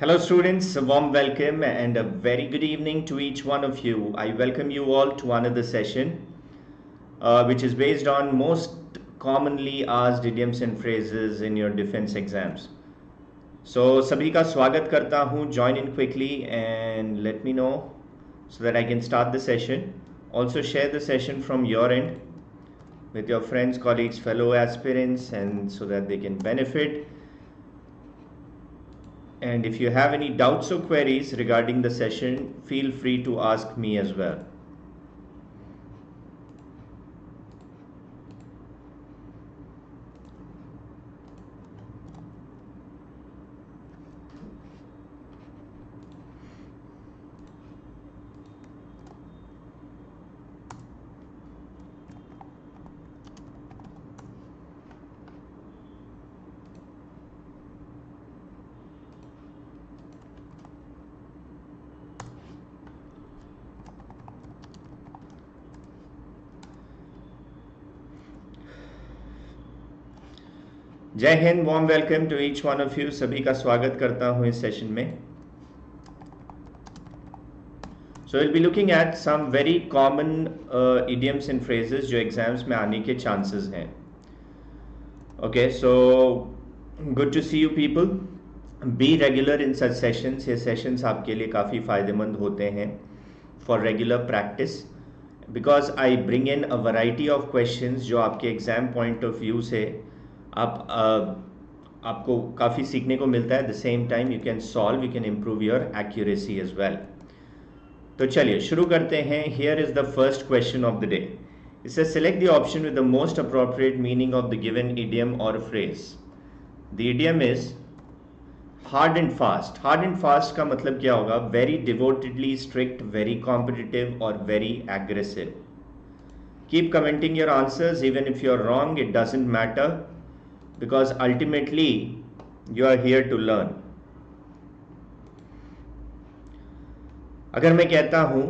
Hello students, a warm welcome and a very good evening to each one of you. I welcome you all to another session which is based on most commonly asked idioms and phrases in your defense exams. So सभी का स्वागत करता हूँ. Join in quickly and let me know so that I can start the session. Also share the session from your end with your friends, colleagues, fellow aspirants, and so that they can benefit. And if you have any doubts or queries regarding the session, feel free to ask me as well. Jai Hind, warm welcome to each one of you. सभी का स्वागत करता हूं इस session में. So will be looking at some very common idioms and phrases जो exams में आने के चांसेस हैं. Okay, so good to see you people. Be regular in such sessions. ये सेशंस आपके लिए काफ़ी फ़ायदेमंद होते हैं for regular practice, because I bring in a variety of questions जो आपके एग्जाम पॉइंट ऑफ व्यू से आपको काफ़ी सीखने को मिलता है. The same time you can solve, you can improve your accuracy as well. तो चलिए शुरू करते हैं. Here is the first question of the day. It says select the option with the most appropriate meaning of the given idiom और phrase. The idiom is hard and fast. Hard and fast का मतलब क्या होगा? Very devotedly strict, very competitive और very aggressive. Keep commenting your answers even if you are wrong. It doesn't matter, because ultimately you are here to learn. अगर मैं कहता हूं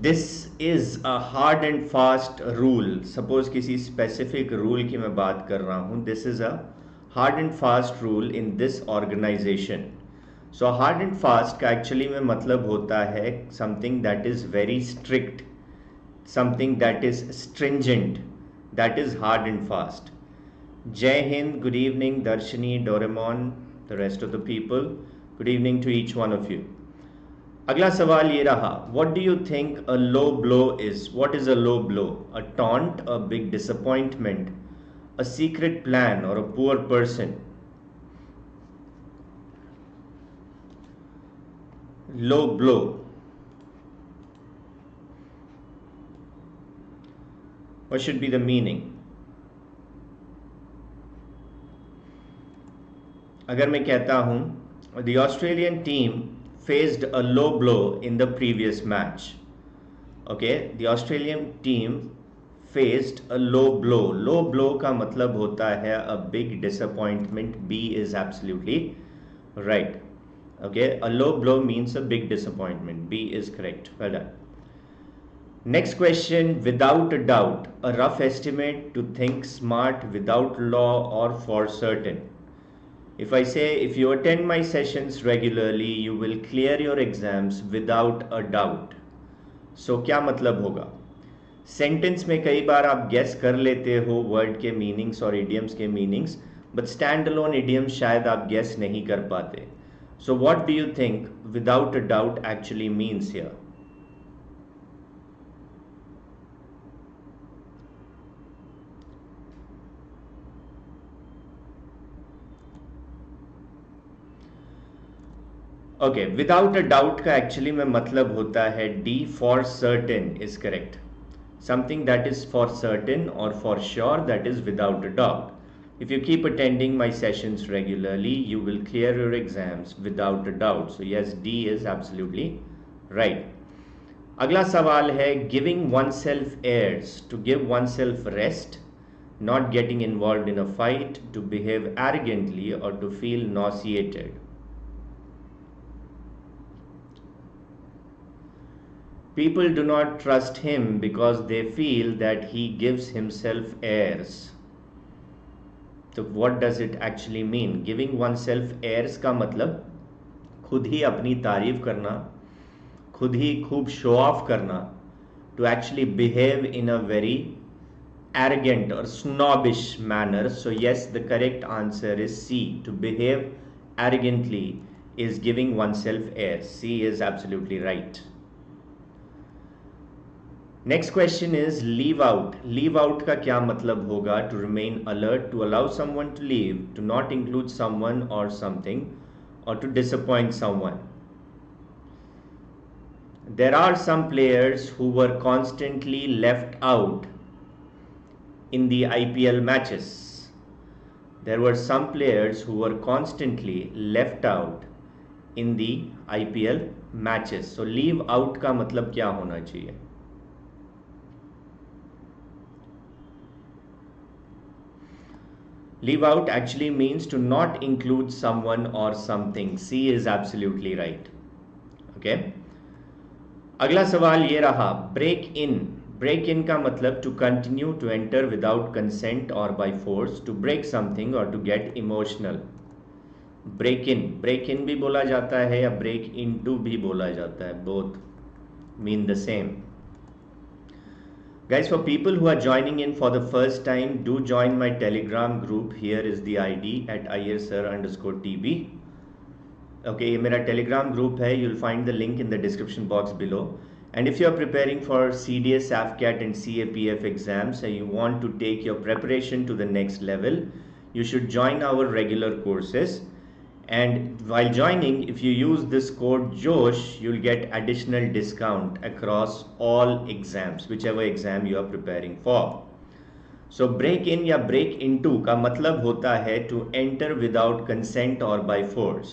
this is a hard and fast rule, suppose किसी specific rule की मैं बात कर रहा हूं, this is a hard and fast rule in this organization. So hard and fast का actually में मतलब होता है something that is very strict, something that is stringent. That is hard and fast. Jai Hind, good evening, Darshini, Doraemon, the rest of the people. Good evening to each one of you. अगला सवाल ये रहा. What do you think a low blow is? What is a low blow? A taunt, a big disappointment, a secret plan, or a poor person? Low blow. What should be the meaning? अगर मैं कहता हूं the Australian team faced a low blow in the previous match. Okay, the Australian team faced a low blow. Low blow का मतलब होता है a big disappointment. B is absolutely right. Okay, a low blow means a big disappointment. B is correct. Well done. Next question, without a doubt, a rough estimate, to think smart, without law, or for certain. If I say, if you attend my sessions regularly, you will clear your exams without a doubt. So क्या मतलब होगा? Sentence में कई बार आप guess कर लेते हो word के meanings और idioms के meanings, but standalone idioms शायद आप guess नहीं कर पाते. So what do you think without a doubt actually means here? Okay, without a doubt का एक्चुअली में मतलब होता है D, for certain is correct. Something that is for certain और for sure, that is without a doubt. If you keep attending my sessions regularly, you will clear your exams without a doubt. So yes, D is absolutely right. अगला सवाल है, giving oneself airs, to give oneself rest, not getting involve in a fight, to behave arrogantly और to feel nauseated. People do not trust him because they feel that he gives himself airs. तो what does it actually mean? Giving oneself airs का मतलब खुद ही अपनी तारीफ करना, खुद ही खूब शो ऑफ करना, to actually behave in a very arrogant or snobbish manner. So yes, the correct answer is C. To behave arrogantly is giving oneself airs. C is absolutely right. Next question is leave out. Leave out का क्या मतलब होगा? To remain alert, to allow someone to leave, to not include someone or something, or to disappoint someone. There are some players who were constantly left out in the IPL matches. There were some players who were constantly left out in the IPL matches. So leave out का मतलब क्या होना चाहिए? Leave out actually means to not include someone or something. C is absolutely right. Okay. अगला सवाल ये रहा, break in. Break in का मतलब to continue to enter without consent or by force, to break something or to get emotional. Break in भी बोला जाता है या break into भी बोला जाता है. Both mean the same. Guys, for people who are joining in for the first time, do join my Telegram group. Here is the ID at @IRSir_TB. Okay, ये मेरा Telegram group है. You'll find the link in the description box below. And if you are preparing for CDS, AFCAT and CAPF exams and you want to take your preparation to the next level, you should join our regular courses. And while joining, if you use this code JOSH, you'll get additional discount across all exams, whichever exam you are preparing for. So break in या break into का मतलब होता है to enter without consent or by force.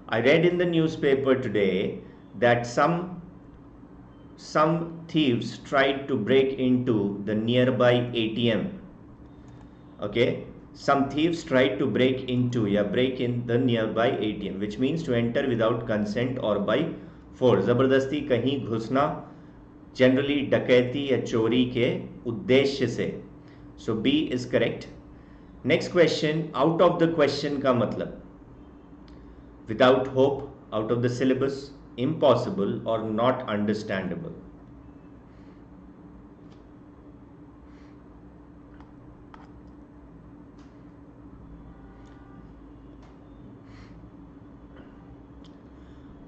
I read in the newspaper today that some thieves tried to break into the nearby ATM. Okay, some thieves tried to break into या break in the nearby ATM, which means to enter without consent or by force. जबरदस्ती कहीं घुसना, generally डकैती या चोरी के उद्देश्य से. So B is correct. Next question, out of the question का मतलब without hope, out of the syllabus, impossible or not understandable.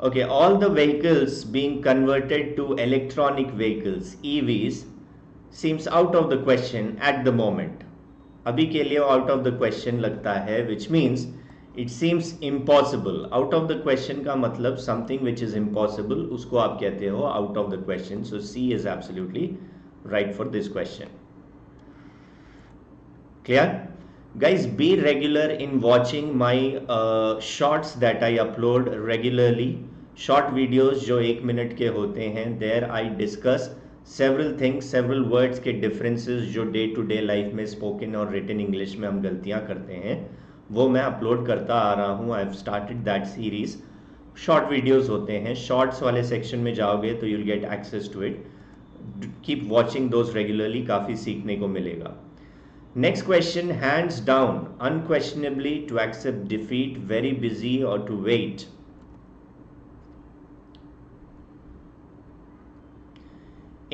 Okay, all the vehicles being converted to electronic vehicles, EVs, seems out of the question at the moment. अभी के लिए out of the question लगता है, which means it seems impossible. Out of the question का मतलब something which is impossible, उसको आप कहते हो out of the question. So C is absolutely right for this question. Clear? Guys, be regular in watching my shorts that I upload regularly. Short videos जो 1 minute के होते हैं, there I discuss several things, several words के differences जो day to day life में spoken और written English में हम गलतियाँ करते हैं, वो मैं अपलोड करता आ रहा हूँ. I have started that series. Short videos होते हैं, शॉर्ट्स वाले सेक्शन में जाओगे तो you'll get access to it. Keep watching those regularly, काफ़ी सीखने को मिलेगा. Next question, hands down, unquestionably, to accept defeat, very busy और to wait.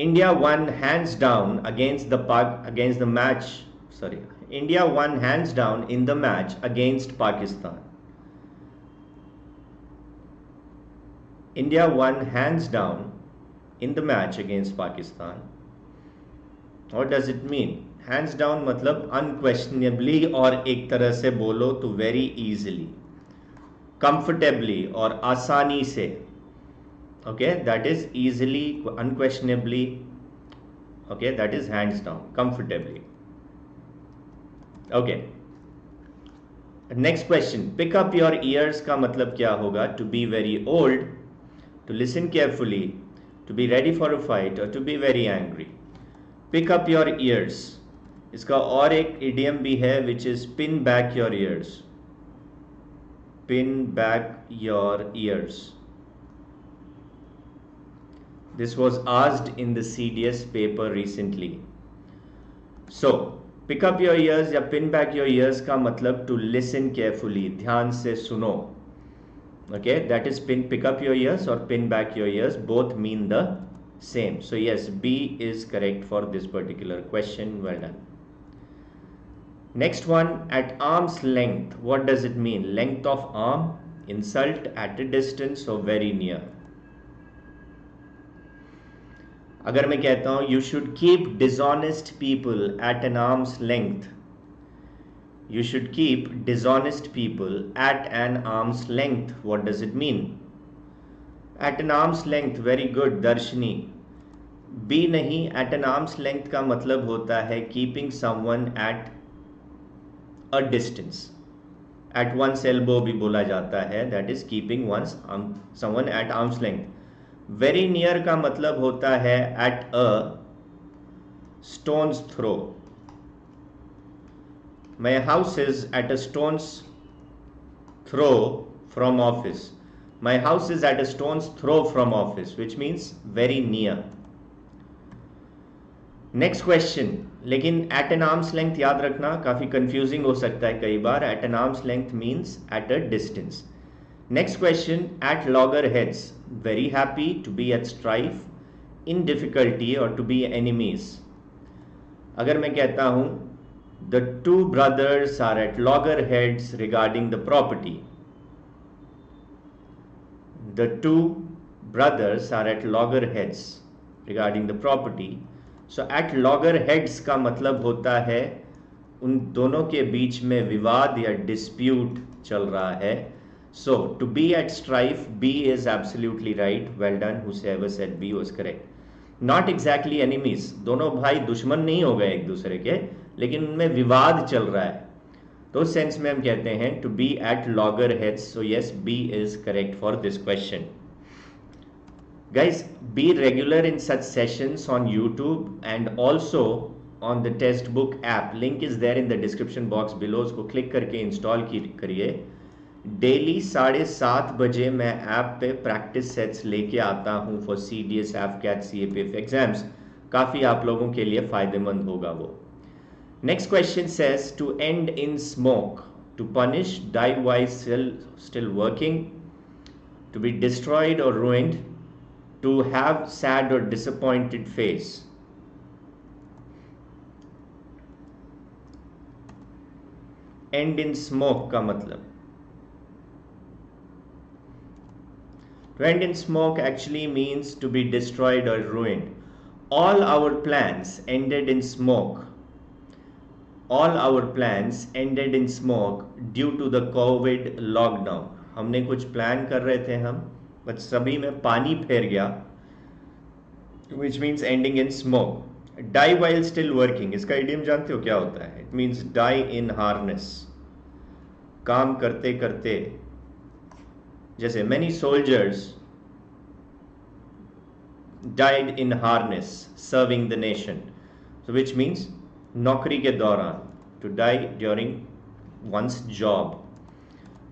India won hands down against the match. Sorry, India won hands down in the match against Pakistan. India won hands down in the match against Pakistan. What does it mean? Hands down मतलब unquestionably और एक तरह से बोलो तो very easily, comfortably और आसानी से. Okay, that is easily, unquestionably. Okay, that is hands down, comfortably. Okay. Next question, pick up your ears का मतलब क्या होगा? To be very old, to listen carefully, to be ready for a fight or to be very angry. Pick up your ears. इसका और एक idiom भी है which is pin back your ears. Pin back your ears. This was asked in the CDS paper recently. So pick up your ears या pin back your ears का मतलब to listen carefully, ध्यान से सुनो. Okay, that is pick up your ears और pin back your ears both mean the same. So yes, B is correct for this particular question. Well done. Next one, at arm's length, what does it mean? Length of arm, insult, at a distance or very near. अगर मैं कहता हूं you should keep dishonest people at an arm's length, you should keep dishonest people at an arm's length, what does it mean? At an arm's length, very good दर्शनी. B नहीं, at an arm's length का मतलब होता है keeping someone at a distance. At one's elbow भी बोला जाता है, that is keeping someone at arm's length. Very near का मतलब होता है at a stone's throw. My house is at a stone's throw from office. My house is at a stone's throw from office, which means very near. Next question, लेकिन at an arm's length याद रखना काफी confusing हो सकता है कई बार. At an arm's length means at a distance. Next question, at loggerheads, very happy, to be at strife, in difficulty or to be enemies. अगर मैं कहता हूं the two brothers are at loggerheads regarding the property. The two brothers are at loggerheads regarding the property. So at loggerheads का मतलब होता है उन दोनों के बीच में विवाद या dispute चल रहा है. So to be at strife, B is absolutely right. Well done. Whoever said B was correct. Not exactly enemies. दोनों भाई दुश्मन नहीं हो गए एक दूसरे के, लेकिन उनमें विवाद चल रहा है. तो उस सेंस में हम कहते हैं to be at loggerheads. So yes, B is correct for this question. Guys, be regular in such sessions on YouTube and also on the Testbook app. Link is there in the description box below. उसको click करके install करिए. Daily 7:30 बजे मैं app पे practice sets लेके आता हूँ for CDS, AFCAT, CAPF exams. काफ़ी आप लोगों के लिए फ़ायदेमंद होगा वो. Next question says to end in smoke, to punish, die while still working, to be destroyed or ruined, to have sad or disappointed face. End in smoke का मतलब, to end in smoke actually means to be destroyed or ruined. All our plans ended in smoke. All our plans ended in smoke due to the COVID lockdown. हमने कुछ plan कर रहे थे हम, but सभी में पानी फेर गया, which means ending in smoke. Die while still working, इसका idiom जानते हो क्या होता है? It means die in harness. काम करते करते, जैसे many soldiers died in harness serving the nation. So which means नौकरी के दौरान, to die during one's job.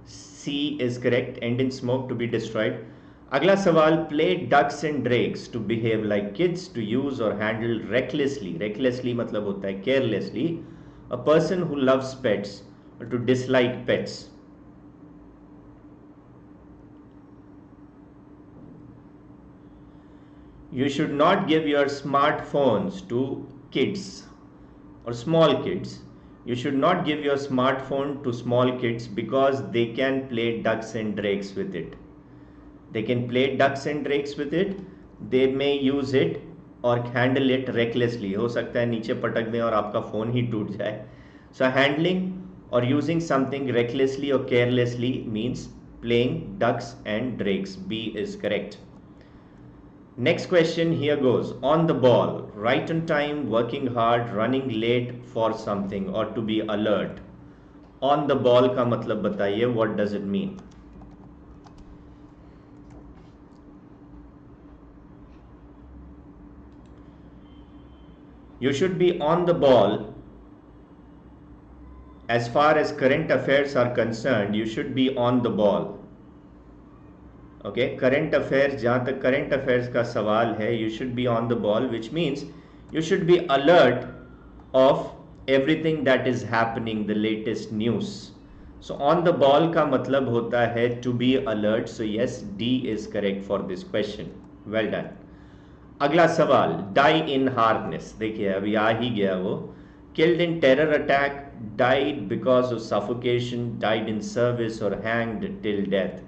C is correct. End in smoke, to be destroyed. अगला सवाल, play ducks and drakes, to behave like kids, to use or handle recklessly. Recklessly मतलब होता है carelessly. A person who loves pets or to dislike pets. You should not give your smartphones to kids or small kids. You should not give your smartphone to small kids because they can play ducks and drakes with it. They can play ducks and drakes with it. They may use it or handle it recklessly. हो सकता है नीचे पटक दें और आपका phone ही टूट जाए. So handling or using something recklessly or carelessly means playing ducks and drakes. B is correct. Next question here goes, on the ball, right on time, working hard, running late for something or to be alert. On the ball का मतलब बताइए, what does it mean? You should be on the ball as far as current affairs are concerned. You should be on the ball. Okay, current affairs, जहाँ तक current affairs का सवाल है, you should be on the ball, which means you should be alert of everything that is happening, the latest news. So on the ball का मतलब होता है to be alert. So yes, D is correct for this question. Well done. अगला सवाल, die in harness. देखिए अभी आ ही गया वो. Killed in terror attack, died because of suffocation, died in service or hanged till death.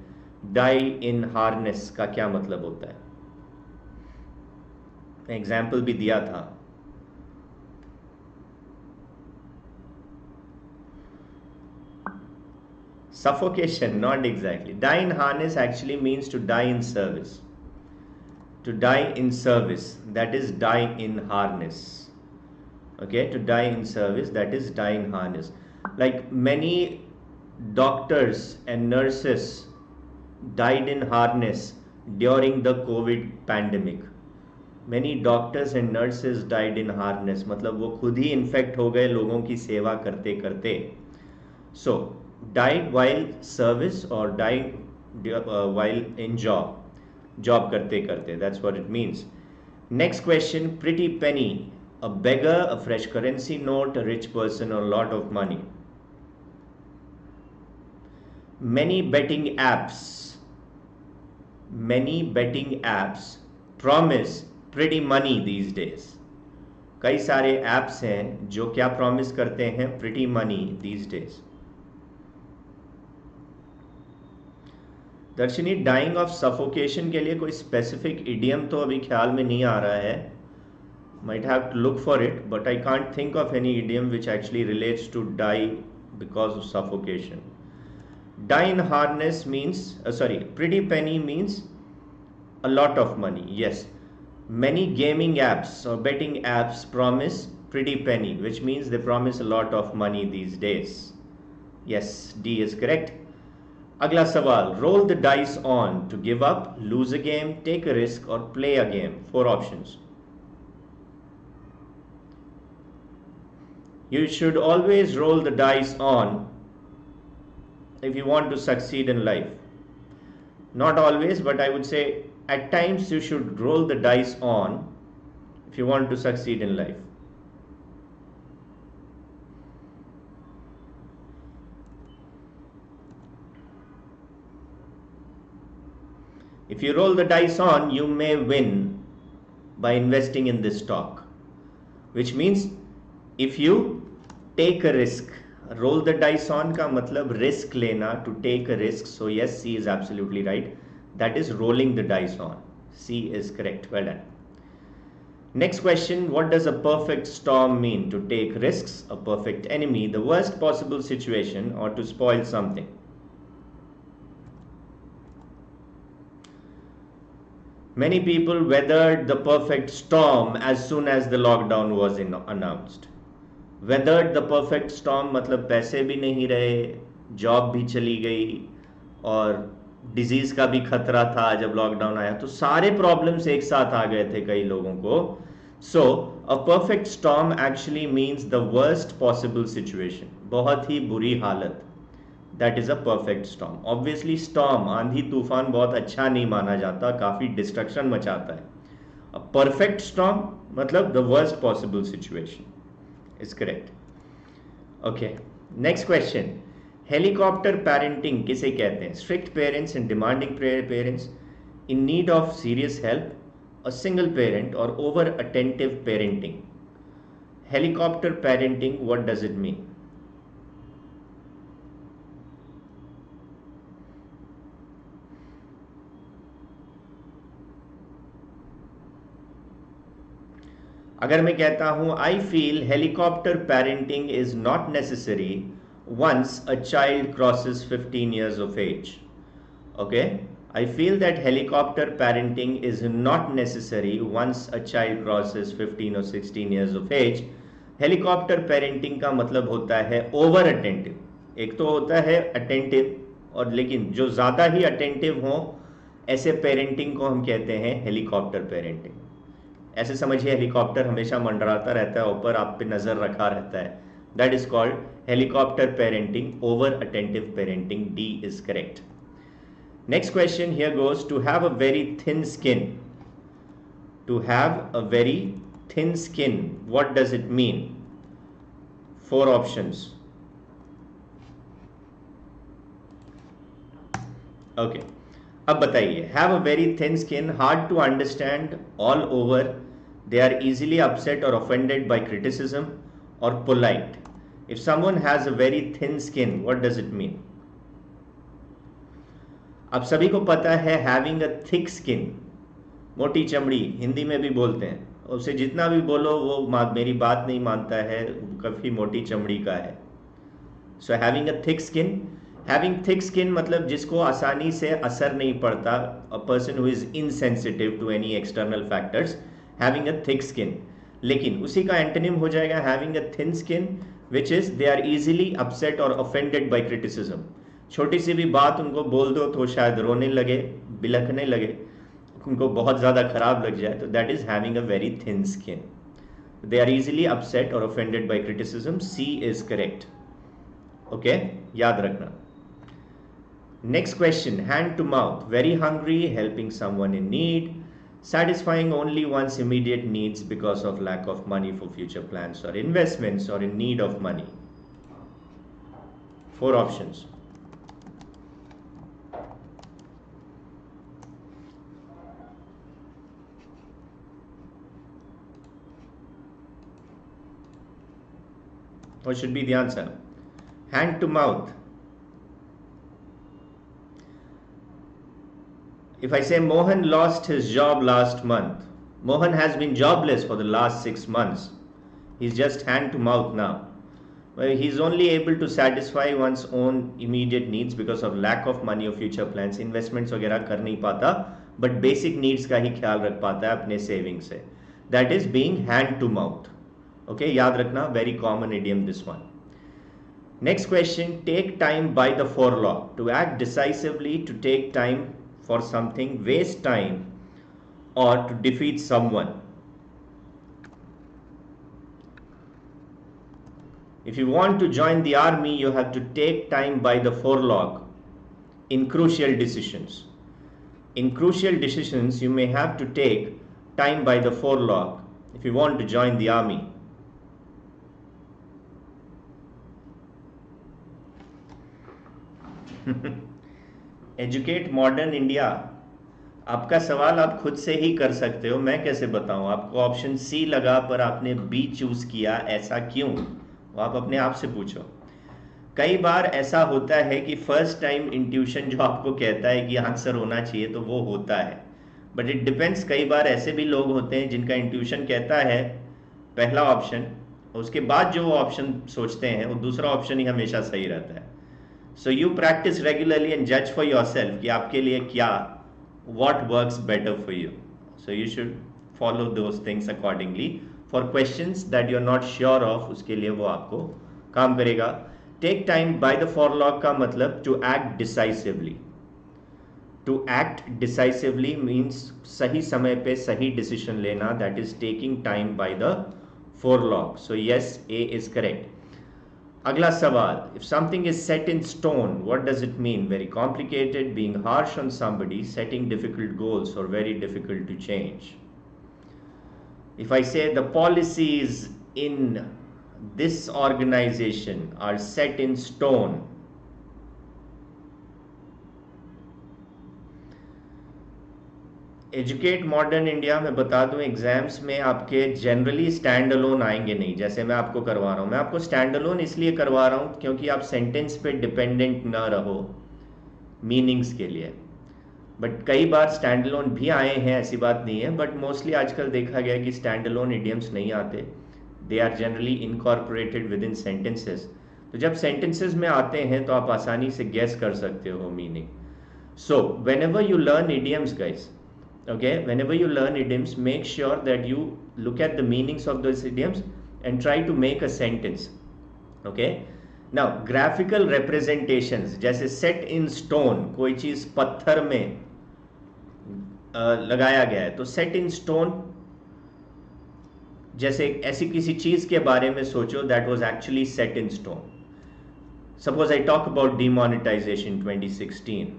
Die in harness का क्या मतलब होता है? एग्जाम्पल भी दिया था. Suffocation, not exactly. Die in harness actually means to die in service. To die in service, that is die in harness. Okay, to die in service, that is die in harness. Like many doctors and nurses died in harness during the COVID pandemic. Many doctors and nurses died in harness. मतलब वो खुद ही infect हो गए लोगों की सेवा करते करते. So died while service or died while in job करते करते. That's what it means. Next question, pretty penny, a beggar, a fresh currency note, a rich person, or a lot of money. Many betting apps promise pretty money these days. कई सारे apps हैं जो क्या promise करते हैं? Pretty money these days. दर्शनी, dying of suffocation के लिए कोई स्पेसिफिक इडियम तो अभी ख्याल में नहीं आ रहा है. Might have to look for it, but I can't think of any idiom which actually relates to die because of suffocation. Die in harness means pretty penny means a lot of money. Yes, many gaming apps or betting apps promise pretty penny, which means they promise a lot of money these days. Yes, D is correct. अगला सवाल, roll the dice on to give up, lose a game, take a risk or play a game. 4 options. You should always roll the dice on if you want to succeed in life. Not always, but I would say at times you should roll the dice on if you want to succeed in life. If you roll the dice on, you may win by investing in this stock, which means if you take a risk. Roll the dice on का मतलब risk लेना, to take a risk. So yes, C is absolutely right. That is rolling the dice on. C is correct. Well done. Next question, what does a perfect storm mean? To take risks, a perfect enemy, the worst possible situation, or to spoil something. Many people weathered the perfect storm as soon as the lockdown was announced. Weathered the perfect storm मतलब पैसे भी नहीं रहे, job भी चली गई और disease का भी खतरा था जब लॉकडाउन आया, तो सारे प्रॉब्लम्स एक साथ आ गए थे कई लोगों को. So a perfect storm actually means the worst possible situation, बहुत ही बुरी हालत. That is a perfect storm. Obviously storm, आंधी तूफान बहुत अच्छा नहीं माना जाता, काफी डिस्ट्रक्शन मचाता है. अ परफेक्ट स्टॉर्म मतलब the worst possible situation is correct. Okay, next question, helicopter parenting किसे कहते हैं? Strict parents and demanding parents, in need of serious help, a single parent और over attentive parenting. Helicopter parenting, what does it mean? अगर मैं कहता हूं I feel helicopter parenting is not necessary once a child crosses 15 years of age. Okay, I feel that helicopter parenting is not necessary once a child crosses 15 or 16 years of age. Helicopter parenting का मतलब होता है over attentive. एक तो होता है attentive, और लेकिन जो ज़्यादा ही attentive हो ऐसे parenting को हम कहते हैं helicopter parenting. ऐसे समझिए हेलीकॉप्टर हमेशा मंडराता रहता है, ऊपर आप पे नज़र रखा रहता है. That is called helicopter parenting, over attentive parenting. D is correct. Next question here goes, to have a very thin skin. To have a very thin skin, what does it mean? 4 options. Okay. अब बताइए, have a very thin skin, hard to understand all over, they are easily upset or offended by criticism, or polite. If someone has a very thin skin, what does it mean? अब सभी को पता है having a thick skin, मोटी चमड़ी हिंदी में भी बोलते हैं, उसे जितना भी बोलो वो मेरी बात नहीं मानता है, काफ़ी मोटी चमड़ी का है. So having a thick skin, having thick skin मतलब जिसको आसानी से असर नहीं पड़ता, a person who is insensitive to any external factors, having a thick skin. लेकिन उसी का एंटोनिम हो जाएगा having a thin skin, which is they are easily upset और ऑफेंडेड बाय क्रिटिसिज्म. छोटी सी भी बात उनको बोल दो तो शायद रोने लगे, बिलखने लगे, उनको बहुत ज़्यादा खराब लग जाए, तो that is having a very thin skin. They are easily upset और offended by criticism. C is correct. Okay, याद रखना. Next question, hand to mouth, very hungry, helping someone in need, satisfying only one's immediate needs because of lack of money for future plans or investments, or in need of money. 4 options. What should be the answer? Hand to mouth. If I say Mohan lost his job last month, Mohan has been jobless for the last 6 months. He's just hand to mouth now. Well, he's only able to satisfy one's own immediate needs because of lack of money or future plans. Investments वगैरह कर नहीं पाता, but basic needs का ही ख्याल रख पाता है अपने saving से. That is being hand to mouth. Okay, याद रखना, very common idiom this one. Next question, take time by the forelock. To act decisively, to take time for something, waste time, or to defeat someone. If you want to join the army, you have to take time by the forelock in crucial decisions. In crucial decisions, you may have to take time by the forelock if you want to join the army. Educate modern India, आपका सवाल आप खुद से ही कर सकते हो, मैं कैसे बताऊं आपको. ऑप्शन सी लगा पर आपने बी चूज किया, ऐसा क्यों, वो आप अपने आप से पूछो. कई बार ऐसा होता है कि फर्स्ट टाइम इंट्यूशन जो आपको कहता है कि आंसर होना चाहिए तो वो होता है, बट इट डिपेंड्स. कई बार ऐसे भी लोग होते हैं जिनका इंट्यूशन कहता है पहला ऑप्शन, उसके बाद जो वो ऑप्शन सोचते हैं वो दूसरा ऑप्शन ही हमेशा सही रहता है. So you practice regularly and judge for yourself कि आपके लिए क्या, what works better for you. So you should follow those things accordingly. For questions that you're not sure of, उसके लिए वो आपको काम करेगा. Take time by the forelock का मतलब to act decisively. To act decisively means सही समय पे सही decision लेना, that is taking time by the forelock. So yes, A is correct. अगला सवाल, if something is set in stone, what does it mean? Very complicated, being harsh on somebody, setting difficult goals, or very difficult to change. If I say the policies in this organization are set in stone, educate modern India में बता दूं, exams में आपके generally stand alone आएंगे नहीं, जैसे मैं आपको करवा रहा हूं. मैं आपको स्टैंड अलोन इसलिए करवा रहा हूं क्योंकि आप सेंटेंस पे डिपेंडेंट ना रहो मीनिंग्स के लिए. बट कई बार स्टैंड अलोन भी आए हैं, ऐसी बात नहीं है, बट मोस्टली आजकल देखा गया कि स्टैंड अलोन इडियम्स नहीं आते. They are generally incorporated within sentences. तो जब सेंटेंसेस में आते हैं तो आप आसानी से गेस कर सकते हो meaning. So when ever you learn idioms guys, okay, whenever you learn idioms, make sure that you look at the meanings of those idioms and try to make a sentence. Okay, now graphical representations, जैसे set in stone, कोई चीज पत्थर में लगाया गया है, तो set in stone जैसे ऐसी किसी चीज के बारे में सोचो that was actually set in stone. Suppose I talk about demonetization 2016.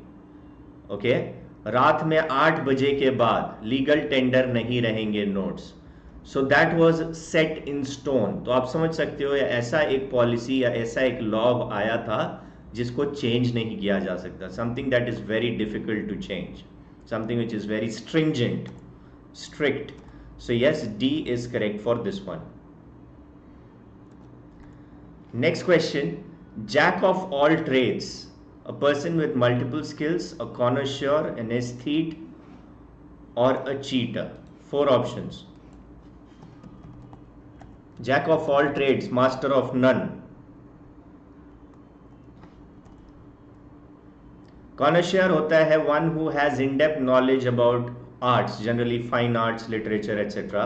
Okay, रात में 8 बजे के बाद लीगल टेंडर नहीं रहेंगे notes. So that was set in stone. तो आप समझ सकते हो ऐसा एक पॉलिसी या ऐसा एक लॉ आया था जिसको चेंज नहीं किया जा सकता, something that is very difficult to change, something which is very stringent, strict. So yes, D is correct for this one. Next question, jack of all trades, a person with multiple skills, a connoisseur, an aesthete, or a cheater. 4 options. Jack of all trades, master of none. Connoisseur होता है one who has in-depth knowledge about arts, generally fine arts, literature etcetera.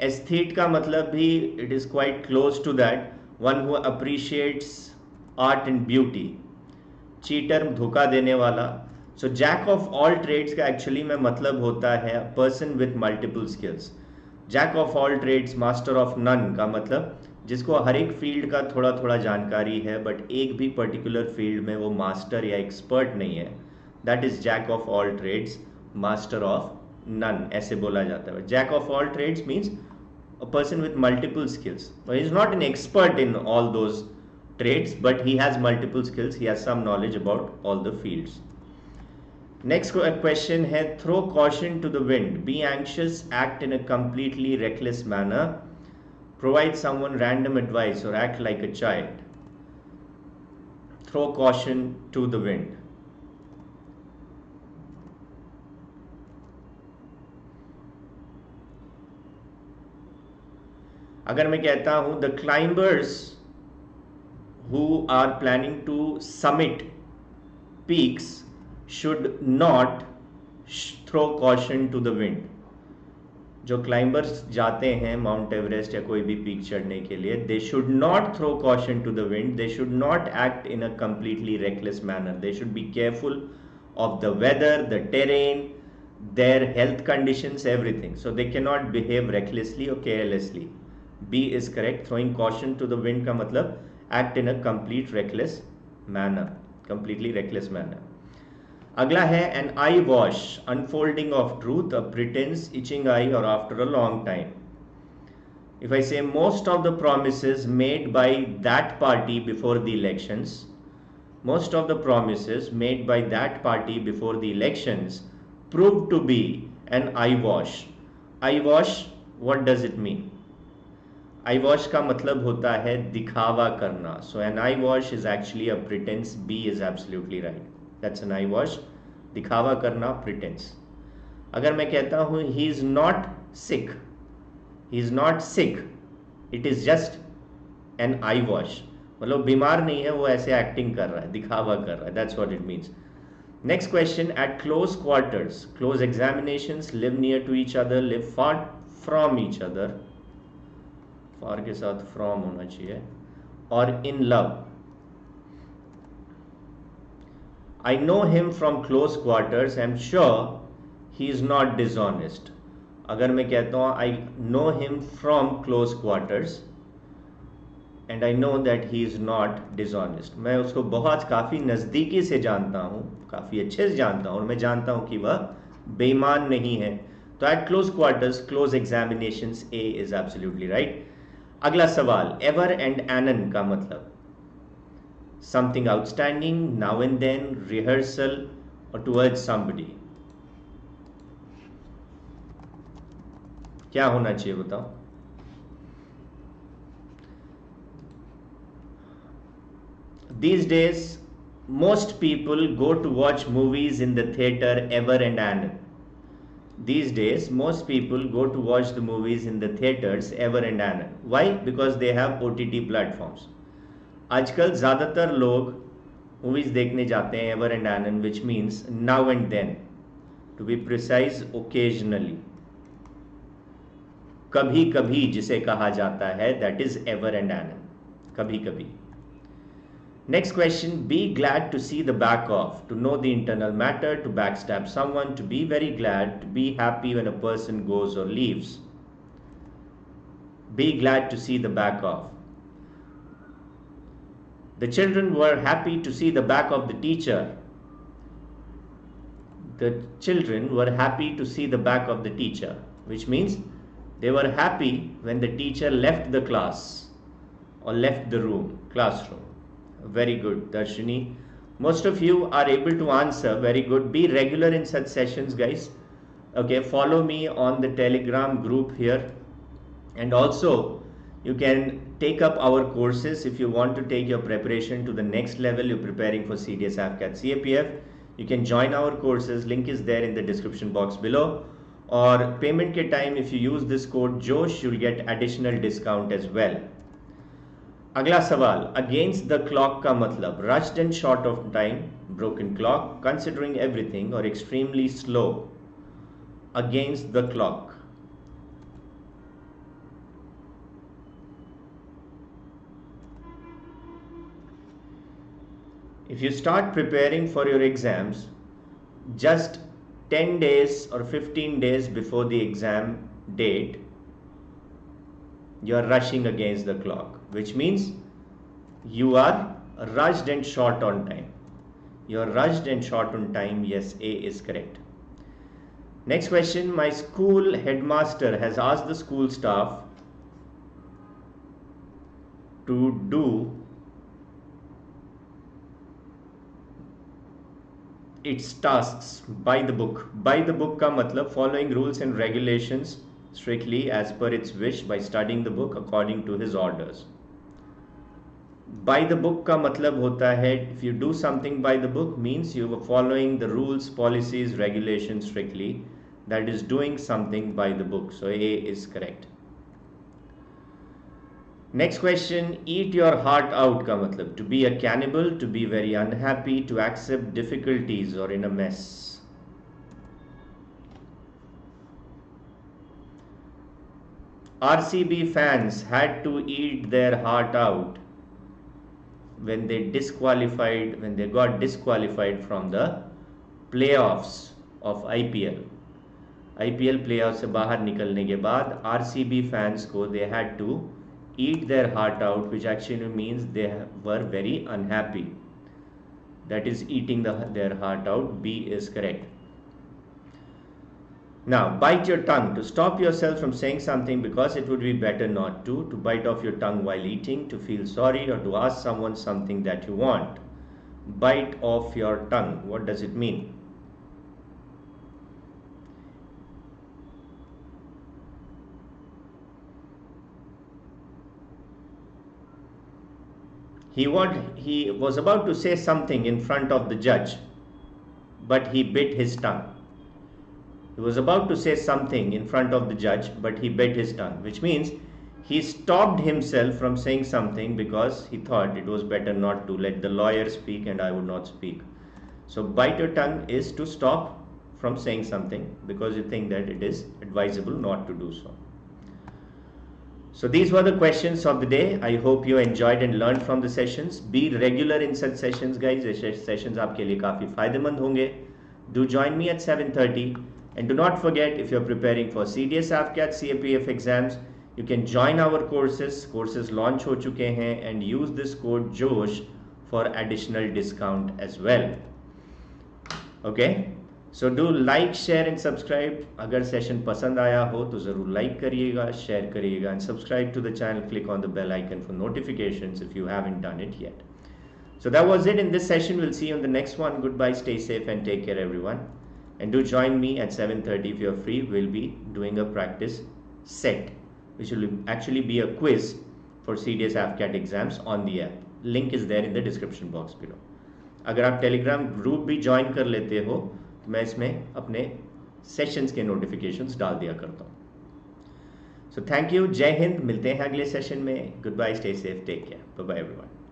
Aesthete का मतलब भी it is quite close to that, one who appreciates art and beauty. Cheater, धोखा देने वाला। So jack of all trades का actually में मतलब होता है person with multiple skills. Jack of all trades, master of none का मतलब जिसको हर एक फील्ड का थोड़ा थोड़ा जानकारी है बट एक भी पर्टिकुलर फील्ड में वो मास्टर या एक्सपर्ट नहीं है, that is jack of all trades, master of none ऐसे बोला जाता है। Jack of all trades means a person with multiple skills, he is not an expert in all those trades but he has multiple skills, he has some knowledge about all the fields. Next question है, throw caution to the wind, be anxious, act in a completely reckless manner, provide someone random advice और act like a child. Throw caution to the wind. अगर मैं कहता हूं the climbers who are planning to summit peaks should not throw caution to the wind. जो climbers जाते हैं mount Everest या कोई भी पीक चढ़ने के लिए, they should not throw caution to the wind, they should not act in a completely reckless manner, they should be careful of the weather, the terrain, their health conditions, everything. So they cannot behave recklessly or carelessly. B is correct. Throwing caution to the wind का मतलब act in a complete reckless manner, completely reckless manner. अगला है an eye wash, unfolding of truth, a pretense, itching eye or after a long time. If I say most of the promises made by that party before the elections, most of the promises made by that party before the elections proved to be an eye wash. Eye wash, what does it mean? Eye wash का मतलब होता है दिखावा करना. So an eye wash is actually a pretense. B is absolutely right. That's an eye wash. दिखावा करना, pretense. अगर मैं कहता हूँ he is not sick, he is not sick, it is just an eye wash. मतलब बीमार नहीं है, वो ऐसे एक्टिंग कर रहा है, दिखावा कर रहा है. That's what it means. Next question, at close quarters, close examinations, live near to each other, live far from each other, far के साथ from होना चाहिए, or in love. I know him from close quarters, I am sure he is not dishonest. अगर मैं कहता हूँ I know him from close quarters and I know that he is not dishonest, मैं उसको बहुत काफ़ी नज़दीकी से जानता हूँ, काफ़ी अच्छे से जानता हूँ और मैं जानता हूँ कि वह बेईमान नहीं है. तो at close quarters, close examinations, A is absolutely right. अगला सवाल, ever and anon का मतलब something outstanding, now and then, rehearsal or towards somebody. क्या होना चाहिए बताओ? These days, most people go to watch movies in the theater ever and anon. These days, most people go to watch the movies in the theaters ever and anon. Why? Because they have OTT platforms. आजकल ज़्यादातर लोग movies देखने जाते हैं ever and anon, which means now and then. To be precise, occasionally. कभी कभी जिसे कहा जाता है, that is ever and anon. कभी कभी. Next question, be glad to see the back of, to know the internal matter, to backstab someone, to be very glad, to be happy when a person goes or leaves. Be glad to see the back of. The children were happy to see the back of the teacher. The children were happy to see the back of the teacher, which means They were happy when the teacher left the class or left the classroom. Very good, Darshini. Most of you are able to answer. Very good. Be regular in such sessions, guys. Okay, follow me on the Telegram group here. And also, you can take up our courses if you want to take your preparation to the next level. You're preparing for CDS, AFCAT, CAPF. You can join our courses. Link is there in the description box below. Or payment ke time, if you use this code JOSH, you'll get additional discount as well. अगला सवाल, against the clock का मतलब rushed and short of time, broken clock, considering everything और extremely slow. Against the clock. If you start preparing for your exams just 10 days or 15 days before the exam date, you are rushing against the clock, which means you are rushed and short on time. You are rushed and short on time. Yes, A is correct. Next question. My school headmaster has asked the school staff to do its tasks by the book. By the book का मतलब following rules and regulations strictly as per its wish by studying the book according to his orders. By the book का मतलब होता है if you do something by the book means you are following the rules, policies, regulations strictly. That is doing something by the book. So A is correct. Next question. Eat your heart out का मतलब to be a cannibal, to be very unhappy, to accept difficulties or in a mess. RCB fans had to eat their heart out when they got disqualified from the playoffs of IPL. IPL playoffs से बाहर निकलने के बाद RCB fans को they had to eat their heart out, which actually means they were very unhappy. That is eating their heart out. B is correct. Now, bite your tongue. To stop yourself from saying something because it would be better not to bite off your tongue while eating, to feel sorry, or to ask someone something that you want. Bite off your tongue. What does it mean? He was about to say something in front of the judge, but he bit his tongue. He was about to say something in front of the judge, but he bit his tongue, which means he stopped himself from saying something because he thought it was better not to let the lawyer speak and I would not speak. So bite your tongue is to stop from saying something because you think that it is advisable not to do so. So these were the questions of the day. I hope you enjoyed and learned from the sessions. Be regular in such sessions, guys. These sessions आपके लिए काफी फायदेमंद होंगे. Do join me at 7:30. And do not forget, if you're preparing for CDS, AFCAT, CAPF exams, you can join our courses. Courses launch हो चुके हैं and use this code JOSH for additional discount as well. Okay? So do like, share and subscribe. अगर session पसंद आया हो तो ज़रूर like करिएगा, share करिएगा and subscribe to the channel. Click on the bell icon for notifications if you haven't done it yet. So that was it in this session. We'll see you on the next one. Goodbye, stay safe and take care everyone. And do join me at 7:30 if you're free. We'll be doing a practice set, which will actually be a quiz for CDS AFCAT exams on the app. Link is there in the description box below. अगर आप Telegram group भी join कर लेते हो तो मैं इसमें अपने सेशंस के नोटिफिकेशंस डाल दिया करता हूँ. So thank you. जय हिंद. मिलते हैं अगले सेशन में. Goodbye, stay safe, take care. Bye bye everyone.